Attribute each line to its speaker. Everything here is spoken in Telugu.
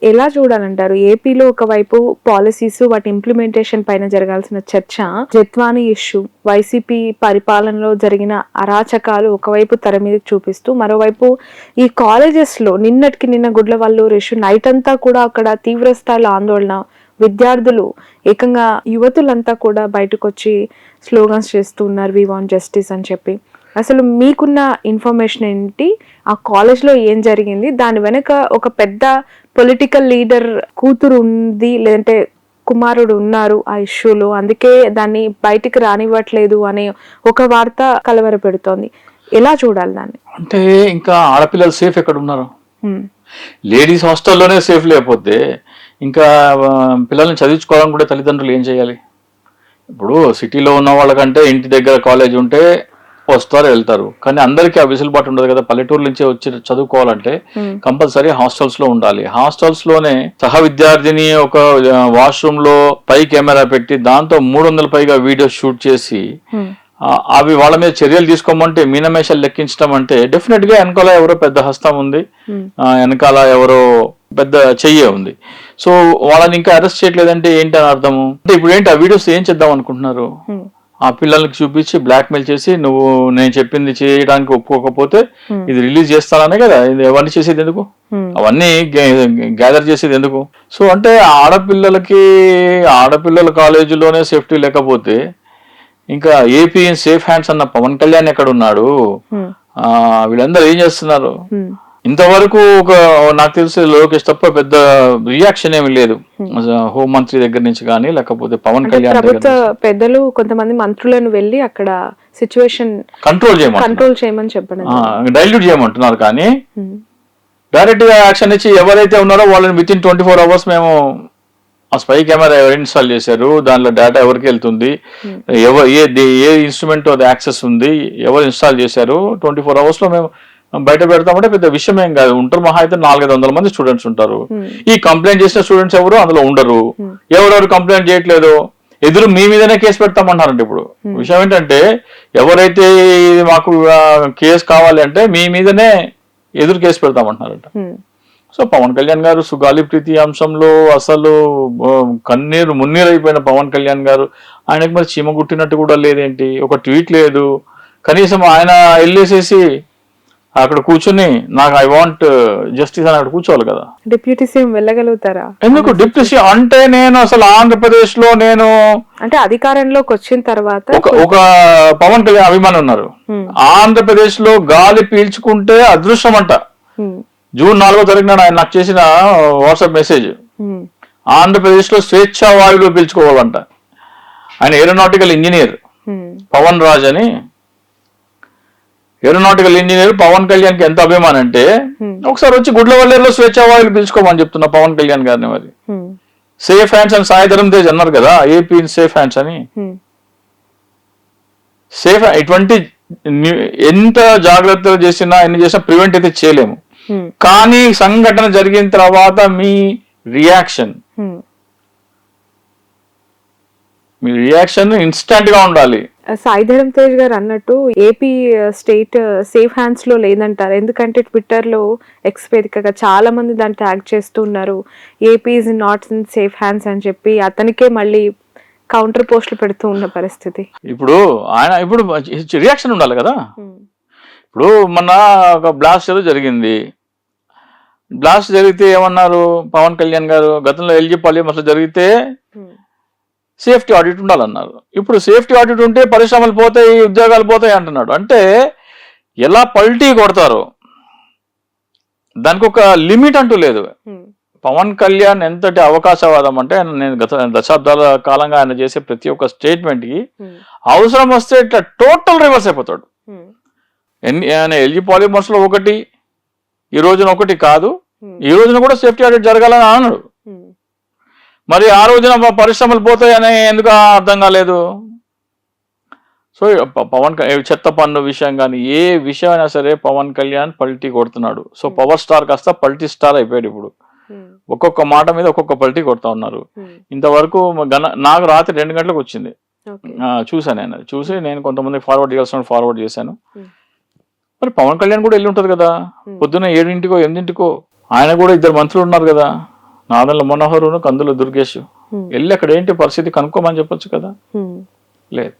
Speaker 1: ఎలా చూడాలంటారు? ఏపీలో ఒకవైపు పాలిసీస్ వాటి ఇంప్లిమెంటేషన్ పైన జరగాల్సిన చర్చ, జత్వానీ ఇష్యూ, వైసీపీ పరిపాలనలో జరిగిన అరాచకాలు ఒకవైపు తెర మీదకి చూపిస్తూ, మరోవైపు ఈ కాలేజెస్లో నిన్నటికి నిన్న గుడ్లవల్లూరు ఇష్యూ నైట్ అంతా కూడా అక్కడ తీవ్ర స్థాయిలో ఆందోళన, విద్యార్థులు ఏకంగా యువతులంతా కూడా బయటకు వచ్చి స్లోగన్స్ చేస్తూ ఉన్నారు, వి వాంట్ జస్టిస్ అని చెప్పి. అసలు మీకున్న ఇన్ఫర్మేషన్ ఏంటి? ఆ కాలేజ్లో ఏం జరిగింది? దాని వెనక ఒక పెద్ద పొలిటికల్ లీడర్ కూతురు ఉంది, లేదంటే కుమారుడు ఉన్నారు ఆ ఇష్యూలో, అందుకే దాన్ని బయటికి రానివ్వట్లేదు అనే ఒక వార్త కలవర పెడుతోంది. ఎలా చూడాలి దాన్ని?
Speaker 2: అంటే ఇంకా ఆడపిల్లలు సేఫ్ ఎక్కడ ఉన్నారు? లేడీస్ హాస్టల్లోనే సేఫ్ లేకపోతే ఇంకా పిల్లల్ని చదివించుకోవాలని కూడా తల్లిదండ్రులు ఏం చేయాలి? ఇప్పుడు సిటీలో ఉన్న వాళ్ళకంటే ఇంటి దగ్గర కాలేజ్ ఉంటే వస్తారు వెళ్తారు, కానీ అందరికీ ఆ వెసులుబాటు ఉండదు కదా. పల్లెటూరు నుంచి వచ్చి చదువుకోవాలంటే కంపల్సరీ హాస్టల్స్ లో ఉండాలి. హాస్టల్స్ లోనే సహ విద్యార్థిని ఒక వాష్రూమ్ లో పై కెమెరా పెట్టి దాంతో 300 పైగా వీడియోస్ షూట్ చేసి అవి వాళ్ళ మీద చర్యలు తీసుకోమంటే మీనమేషాలు లెక్కించడం అంటే డెఫినెట్ గా వెనకాల ఎవరో పెద్ద హస్తం ఉంది, వెనకాల ఎవరో పెద్ద చెయ్యే ఉంది. సో వాళ్ళని ఇంకా అరెస్ట్ చేయట్లేదంటే ఏంటి అని అర్థము? అంటే ఇప్పుడు ఏంటి ఆ వీడియోస్ ఏం చేద్దాం అనుకుంటున్నారు? ఆ పిల్లలకి చూపించి బ్లాక్ మెయిల్ చేసి నువ్వు నేను చెప్పింది చేయడానికి ఒప్పుకోకపోతే ఇది రిలీజ్ చేస్తాననే కదా. ఇది అవన్నీ చేసేది ఎందుకు? అవన్నీ గ్యాదర్ చేసేది ఎందుకు? సో అంటే ఆడపిల్లల కాలేజీలోనే సేఫ్టీ లేకపోతే ఇంకా ఏపీ సేఫ్ హ్యాండ్స్ అన్న పవన్ కళ్యాణ్ ఎక్కడ ఉన్నాడు? వీళ్ళందరూ ఏం చేస్తున్నారు? ఇంతవరకు నాకు తెలిసి లోకేష్ తప్ప పెద్ద రియాక్షన్ ఏమి లేదు హోంమంత్రి దగ్గర నుంచి కానీ, లేకపోతే పవన్ కళ్యాణ్
Speaker 1: ప్రభుత్వ పెద్దలు కొంతమంది మంత్రులను వెళ్ళి అక్కడ సిచ్యువేషన్ కంట్రోల్ చేయమని చెప్పడం,
Speaker 2: డైల్యూట్ చేయమంటున్నారు. కానీ డైరెక్ట్ గా యాక్షన్ ఇచ్చి ఎవరైతే ఉన్నారో వాళ్ళని విత్ ఇన్ 24 hours మేము ఆ స్పై కెమెరా ఎవరు ఇన్స్టాల్ చేశారు, దానిలో డేటా ఎవరికి వెళ్తుంది, ఏ ఇన్స్ట్రుమెంట్ అది యాక్సెస్ ఉంది, ఎవరు ఇన్స్టాల్ చేశారు, 24 hours లో మేము బయట పెడతామంటే పెద్ద విషయం ఏం కాదు. ఉంటారు మహా అయితే 400-500 మంది స్టూడెంట్స్ ఉంటారు. ఈ కంప్లైంట్ చేసిన స్టూడెంట్స్ ఎవరు అందులో ఉండరు. ఎవరెవరు కంప్లైంట్ చేయట్లేదు ఎదురు మీ మీదనే కేసు పెడతామంటారంటే ఇప్పుడు విషయం ఏంటంటే ఎవరైతే మాకు కేసు కావాలి అంటే మీ మీదనే ఎదురు కేసు పెడతామంటున్నారంట. సో పవన్ కళ్యాణ్ గారు సుగాలి ప్రీతి అంశంలో అసలు మున్నీరు అయిపోయిన పవన్ కళ్యాణ్ గారు, ఆయనకు మరి చీమ గుట్టినట్టు కూడా లేదేంటి? ఒక ట్వీట్ లేదు కనీసం. ఆయన వెళ్ళేసేసి అక్కడ కూర్చుని నాకు ఐ వాంట్ జస్టిస్ అని అక్కడ కూర్చోవాలి కదా.
Speaker 1: డిప్యూటీ సీఎం వెళ్ళగలుగుతారా? ఎందుకు
Speaker 2: డిప్యూటీ సీఎం అంటే నేను అసలు ఆంధ్రప్రదేశ్ లో నేను
Speaker 1: అంటే అధికారంలోకి వచ్చిన తర్వాత
Speaker 2: ఒక పవన్ కళ్యాణ్ అభిమానులు ఉన్నారు. ఆంధ్రప్రదేశ్ లో గాలి పీల్చుకుంటే అదృష్టం అంట. జూన్ 4వ తారీఖున ఆయన నాకు చేసిన వాట్సాప్ మెసేజ్, ఆంధ్రప్రదేశ్ లో స్వేచ్ఛా వాయువులు పీల్చుకోవాలంట. ఆయన ఏరోనాటికల్ ఇంజనీర్ పవన్ రాజ్ అని. ఏరోనాటికల్ ఇంజనీర్ పవన్ కళ్యాణ్ కి ఎంత అభిమానం అంటే ఒకసారి వచ్చి గుడ్లవల్లేరులో స్వేచ్ఛా వాయువులు పీల్చుకోమని చెప్తున్నా పవన్ కళ్యాణ్ గారిని. మరి సేఫ్ హ్యాండ్స్ అని సాయి ధరమ్ తేజ్ అన్నారు కదా, ఏపీ సేఫ్ హ్యాండ్స్ అని. సేఫ్ ఇటువంటి ఎంత జాగ్రత్తలు చేసినా ఎన్ని చేసినా ప్రివెంట్ అయితే చేయలేము. కానీ సంఘటన జరిగిన తర్వాత మీ రియాక్షన్ ఇన్స్టెంట్ గా ఉండాలి.
Speaker 1: సాయి ధరమ్ తేజ్ గారు అన్నట్టు ఏపీ స్టేట్ సేఫ్ హ్యాండ్స్ లో లేదంటారు. ఎందుకంటే ట్విట్టర్ లో ఎక్స్ వేదికగా చాలా మంది దాన్ని ట్యాగ్ చేస్తూ ఉన్నారు, AP is not in safe hands అని చెప్పి అతనికే మళ్ళీ కౌంటర్ పోస్టులు పెడుతూ ఉన్న పరిస్థితి.
Speaker 2: ఇప్పుడు రియాక్షన్ ఉండాలి కదా. ఇప్పుడు మొన్న ఒక బ్లాస్ట్ ఏదో జరిగింది. బ్లాస్ట్ జరిగితే ఏమన్నారు పవన్ కళ్యాణ్ గారు? గతంలో ఎల్జీ పాలెం అసలు జరిగితే సేఫ్టీ ఆడిట్ ఉండాలన్నారు. ఇప్పుడు సేఫ్టీ ఆడిట్ ఉంటే పరిశ్రమలు పోతాయి, ఉద్యోగాలు పోతాయి అంటున్నాడు. అంటే ఎలా పల్టీ కొడతారు, దానికి ఒక లిమిట్ అంటూ లేదు. పవన్ కళ్యాణ్ ఎంతటి అవకాశవాదం అంటే నేను గత దశాబ్దాల కాలంగా ఆయన చేసే ప్రతి ఒక్క స్టేట్మెంట్ కి అవసరం వస్తే ఇట్లా టోటల్ రివర్స్ అయిపోతాడు. ఆయన ఎల్జీ పాలిమర్స్ లో ఒకటి, ఈ రోజున ఒకటి కాదు, ఈ రోజున కూడా సేఫ్టీ ఆడిట్ జరగాలని అన్నాడు. మరి ఆ రోజున పరిశ్రమలు పోతాయని ఎందుకు అర్థం కాలేదు? సో పవన్ చెత్త పన్ను విషయం కానీ ఏ విషయం అయినా సరే పవన్ కళ్యాణ్ పల్టీ కొడుతున్నాడు. సో పవర్ స్టార్ కాస్త పల్టీ స్టార్ అయిపోయాడు. ఇప్పుడు ఒక్కొక్క మాట మీద ఒక్కొక్క పల్టీ కొడతా ఉన్నారు. ఇంతవరకు నాకు రాత్రి 2 గంటలకు వచ్చింది, చూసాను. నేను చూసి నేను కొంతమంది ఫార్వర్డ్ చేయాల్సిన ఫార్వర్డ్ చేశాను. మరి పవన్ కళ్యాణ్ కూడా వెళ్ళి ఉంటది కదా, పొద్దున్న 7 8 ఆయన కూడా 2 మంత్రులు ఉన్నారు కదా, నాదన్ల మనోహరును కందుల దుర్గేష్ వెళ్ళి అక్కడ ఏంటి పరిస్థితి కనుక్కోమని చెప్పొచ్చు కదా. లేదు.